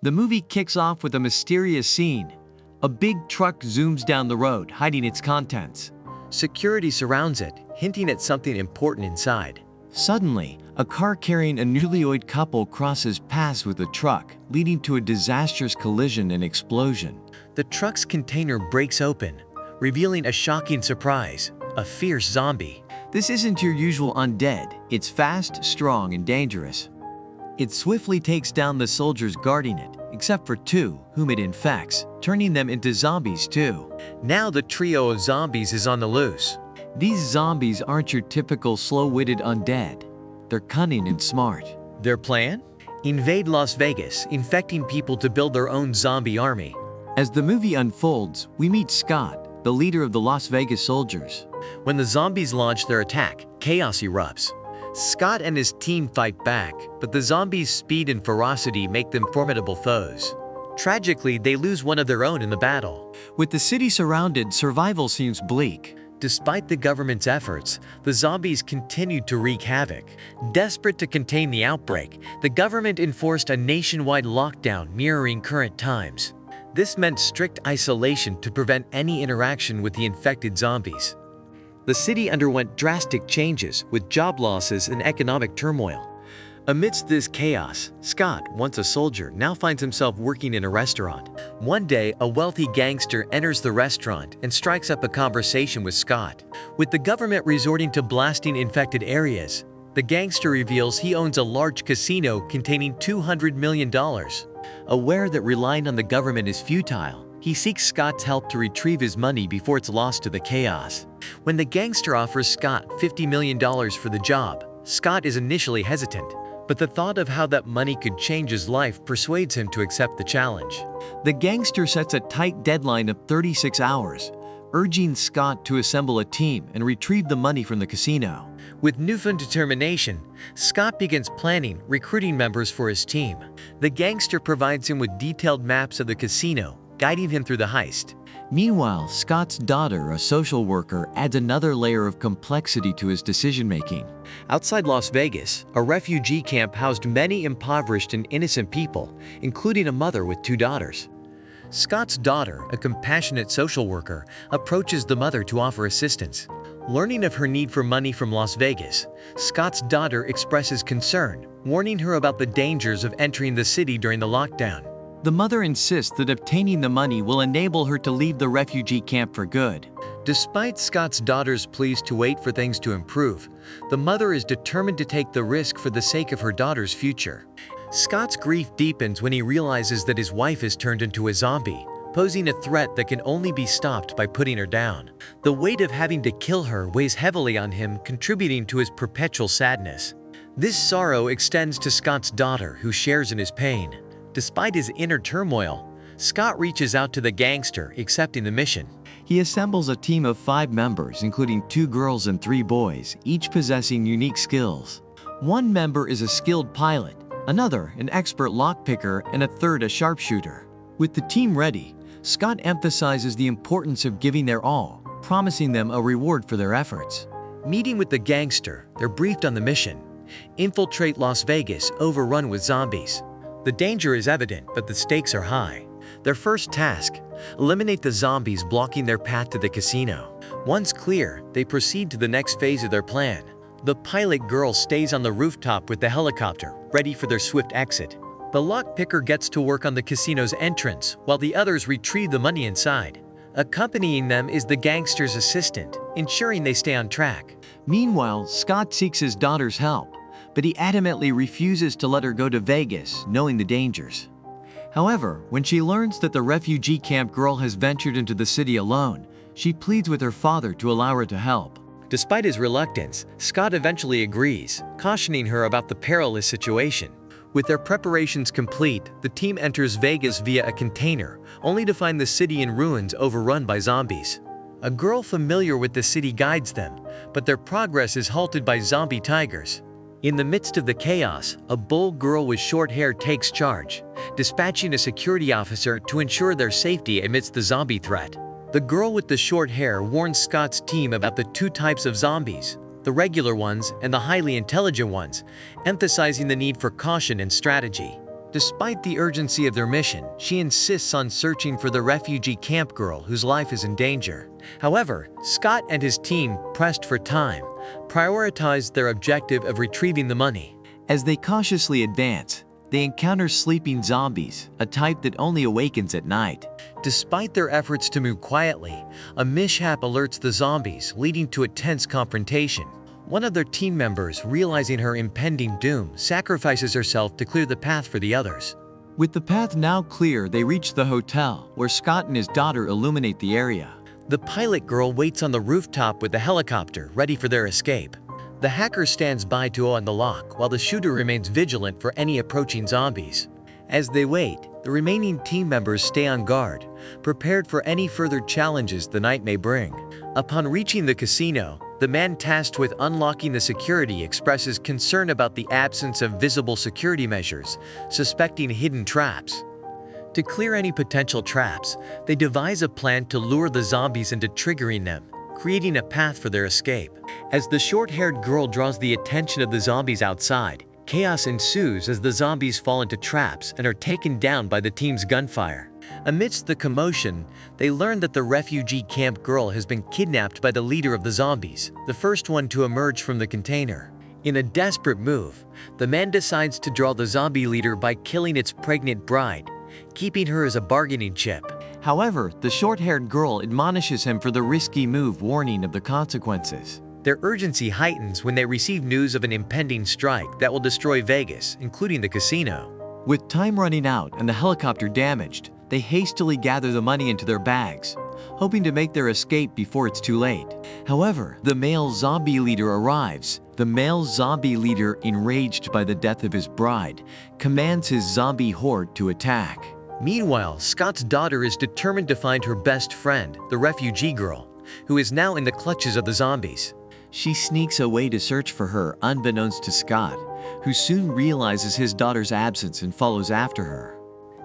The movie kicks off with a mysterious scene. A big truck zooms down the road, hiding its contents. Security surrounds it, hinting at something important inside. Suddenly, a car carrying a newlywed couple crosses paths with the truck, leading to a disastrous collision and explosion. The truck's container breaks open, revealing a shocking surprise: a fierce zombie. This isn't your usual undead. It's fast, strong, and dangerous. It swiftly takes down the soldiers guarding it, except for two, whom it infects, turning them into zombies too. Now the trio of zombies is on the loose. These zombies aren't your typical slow-witted undead. They're cunning and smart. Their plan? Invade Las Vegas, infecting people to build their own zombie army. As the movie unfolds, we meet Scott, the leader of the Las Vegas soldiers. When the zombies launch their attack, chaos erupts. Scott and his team fight back, but the zombies' speed and ferocity make them formidable foes. Tragically, they lose one of their own in the battle. With the city surrounded, survival seems bleak. Despite the government's efforts, the zombies continued to wreak havoc. Desperate to contain the outbreak, the government enforced a nationwide lockdown mirroring current times. This meant strict isolation to prevent any interaction with the infected zombies. The city underwent drastic changes, with job losses and economic turmoil. Amidst this chaos, Scott, once a soldier, now finds himself working in a restaurant. One day, a wealthy gangster enters the restaurant and strikes up a conversation with Scott. With the government resorting to blasting infected areas, the gangster reveals he owns a large casino containing $200 million. Aware that relying on the government is futile, he seeks Scott's help to retrieve his money before it's lost to the chaos. When the gangster offers Scott $50 million for the job, Scott is initially hesitant, but the thought of how that money could change his life persuades him to accept the challenge. The gangster sets a tight deadline of 36 hours, urging Scott to assemble a team and retrieve the money from the casino. With newfound determination, Scott begins planning, recruiting members for his team. The gangster provides him with detailed maps of the casino, guiding him through the heist. Meanwhile, Scott's daughter, a social worker, adds another layer of complexity to his decision-making. Outside Las Vegas, a refugee camp housed many impoverished and innocent people, including a mother with two daughters. Scott's daughter, a compassionate social worker, approaches the mother to offer assistance. Learning of her need for money from Las Vegas, Scott's daughter expresses concern, warning her about the dangers of entering the city during the lockdown. The mother insists that obtaining the money will enable her to leave the refugee camp for good. Despite Scott's daughter's pleas to wait for things to improve, the mother is determined to take the risk for the sake of her daughter's future. Scott's grief deepens when he realizes that his wife has turned into a zombie, posing a threat that can only be stopped by putting her down. The weight of having to kill her weighs heavily on him, contributing to his perpetual sadness. This sorrow extends to Scott's daughter, who shares in his pain. Despite his inner turmoil, Scott reaches out to the gangster, accepting the mission. He assembles a team of 5 members, including 2 girls and 3 boys, each possessing unique skills. One member is a skilled pilot, another an expert lockpicker, and a third a sharpshooter. With the team ready, Scott emphasizes the importance of giving their all, promising them a reward for their efforts. Meeting with the gangster, they're briefed on the mission: infiltrate Las Vegas, overrun with zombies. The danger is evident, but the stakes are high. Their first task: eliminate the zombies blocking their path to the casino. Once clear, they proceed to the next phase of their plan. The pilot girl stays on the rooftop with the helicopter, ready for their swift exit. The lockpicker gets to work on the casino's entrance, while the others retrieve the money inside. Accompanying them is the gangster's assistant, ensuring they stay on track. Meanwhile, Scott seeks his daughter's help, but he adamantly refuses to let her go to Vegas, knowing the dangers. However, when she learns that the refugee camp girl has ventured into the city alone, she pleads with her father to allow her to help. Despite his reluctance, Scott eventually agrees, cautioning her about the perilous situation. With their preparations complete, the team enters Vegas via a container, only to find the city in ruins, overrun by zombies. A girl familiar with the city guides them, but their progress is halted by zombie tigers. In the midst of the chaos, a bold girl with short hair takes charge, dispatching a security officer to ensure their safety amidst the zombie threat. The girl with the short hair warns Scott's team about the 2 types of zombies: the regular ones and the highly intelligent ones, emphasizing the need for caution and strategy. Despite the urgency of their mission, she insists on searching for the refugee camp girl whose life is in danger. However, Scott and his team, pressed for time, prioritize their objective of retrieving the money. As they cautiously advance, they encounter sleeping zombies, a type that only awakens at night. Despite their efforts to move quietly, a mishap alerts the zombies, leading to a tense confrontation. One of their team members, realizing her impending doom, sacrifices herself to clear the path for the others. With the path now clear, they reach the hotel, where Scott and his daughter illuminate the area. The pilot girl waits on the rooftop with the helicopter, ready for their escape. The hacker stands by to unlock, while the shooter remains vigilant for any approaching zombies. As they wait, the remaining team members stay on guard, prepared for any further challenges the night may bring. Upon reaching the casino, the man tasked with unlocking the security expresses concern about the absence of visible security measures, suspecting hidden traps. To clear any potential traps, they devise a plan to lure the zombies into triggering them, creating a path for their escape. As the short-haired girl draws the attention of the zombies outside, chaos ensues as the zombies fall into traps and are taken down by the team's gunfire. Amidst the commotion, they learn that the refugee camp girl has been kidnapped by the leader of the zombies, the first one to emerge from the container. In a desperate move, the man decides to draw the zombie leader by killing its pregnant bride, keeping her as a bargaining chip. However, the short-haired girl admonishes him for the risky move, warning of the consequences. Their urgency heightens when they receive news of an impending strike that will destroy Vegas, including the casino. With time running out and the helicopter damaged, they hastily gather the money into their bags, hoping to make their escape before it's too late. However, the male zombie leader arrives. The male zombie leader, enraged by the death of his bride, commands his zombie horde to attack. Meanwhile, Scott's daughter is determined to find her best friend, the refugee girl, who is now in the clutches of the zombies. She sneaks away to search for her, unbeknownst to Scott, who soon realizes his daughter's absence and follows after her.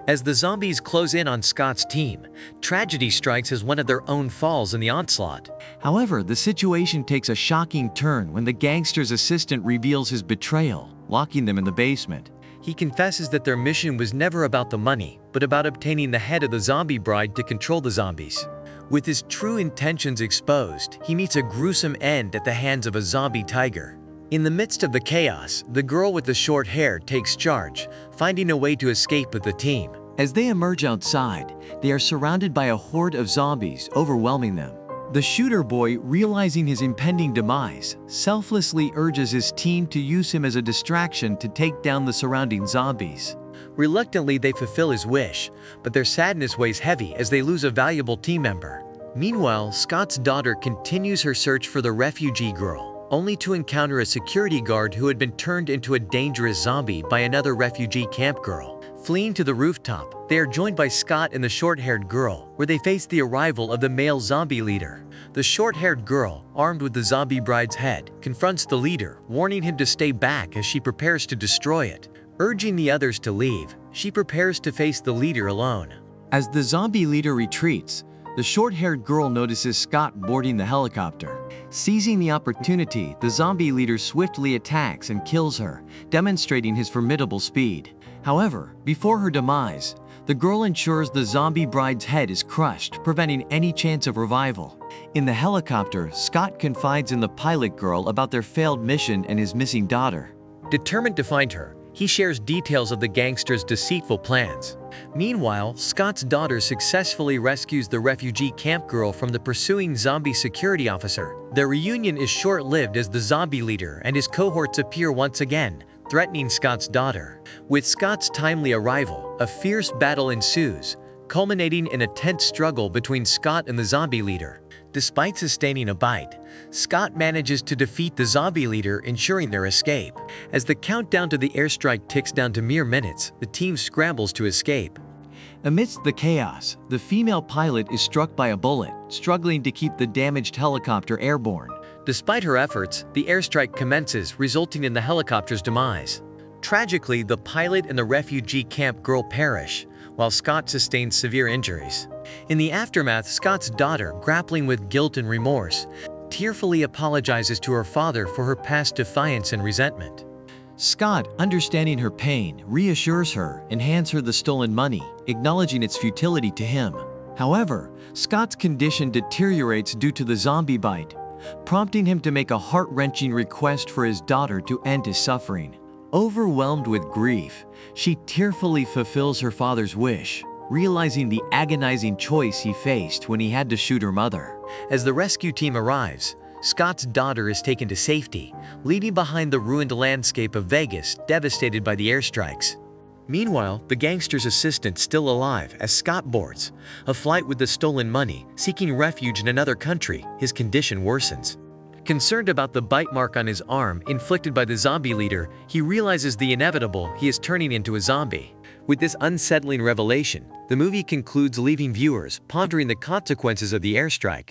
As the zombies close in on Scott's team, tragedy strikes as one of their own falls in the onslaught. However, the situation takes a shocking turn when the gangster's assistant reveals his betrayal, locking them in the basement. He confesses that their mission was never about the money, but about obtaining the head of the zombie bride to control the zombies. With his true intentions exposed, he meets a gruesome end at the hands of a zombie tiger. In the midst of the chaos, the girl with the short hair takes charge, finding a way to escape with the team. As they emerge outside, they are surrounded by a horde of zombies, overwhelming them. The shooter boy, realizing his impending demise, selflessly urges his team to use him as a distraction to take down the surrounding zombies. Reluctantly, they fulfill his wish, but their sadness weighs heavy as they lose a valuable team member. Meanwhile, Scott's daughter continues her search for the refugee girl, only to encounter a security guard who had been turned into a dangerous zombie by another refugee camp girl. Fleeing to the rooftop, they are joined by Scott and the short-haired girl, where they face the arrival of the male zombie leader. The short-haired girl, armed with the zombie bride's head, confronts the leader, warning him to stay back as she prepares to destroy it. Urging the others to leave, she prepares to face the leader alone. As the zombie leader retreats, the short-haired girl notices Scott boarding the helicopter. Seizing the opportunity, the zombie leader swiftly attacks and kills her, demonstrating his formidable speed. However, before her demise, the girl ensures the zombie bride's head is crushed, preventing any chance of revival. In the helicopter, Scott confides in the pilot girl about their failed mission and his missing daughter. Determined to find her, he shares details of the gangster's deceitful plans. Meanwhile, Scott's daughter successfully rescues the refugee camp girl from the pursuing zombie security officer. Their reunion is short-lived as the zombie leader and his cohorts appear once again, threatening Scott's daughter. With Scott's timely arrival, a fierce battle ensues, culminating in a tense struggle between Scott and the zombie leader. Despite sustaining a bite, Scott manages to defeat the zombie leader, ensuring their escape. As the countdown to the airstrike ticks down to mere minutes, the team scrambles to escape. Amidst the chaos, the female pilot is struck by a bullet, struggling to keep the damaged helicopter airborne. Despite her efforts, the airstrike commences, resulting in the helicopter's demise. Tragically, the pilot and the refugee camp girl perish, while Scott sustains severe injuries. In the aftermath, Scott's daughter, grappling with guilt and remorse, tearfully apologizes to her father for her past defiance and resentment. Scott, understanding her pain, reassures her and hands her the stolen money, acknowledging its futility to him. However, Scott's condition deteriorates due to the zombie bite, prompting him to make a heart-wrenching request for his daughter to end his suffering. Overwhelmed with grief, she tearfully fulfills her father's wish, realizing the agonizing choice he faced when he had to shoot her mother. As the rescue team arrives, Scott's daughter is taken to safety, leaving behind the ruined landscape of Vegas devastated by the airstrikes. Meanwhile, the gangster's assistant's still alive as Scott boards a flight with the stolen money, seeking refuge in another country. His condition worsens. Concerned about the bite mark on his arm inflicted by the zombie leader, he realizes the inevitable: he is turning into a zombie. With this unsettling revelation, the movie concludes, leaving viewers pondering the consequences of the airstrike,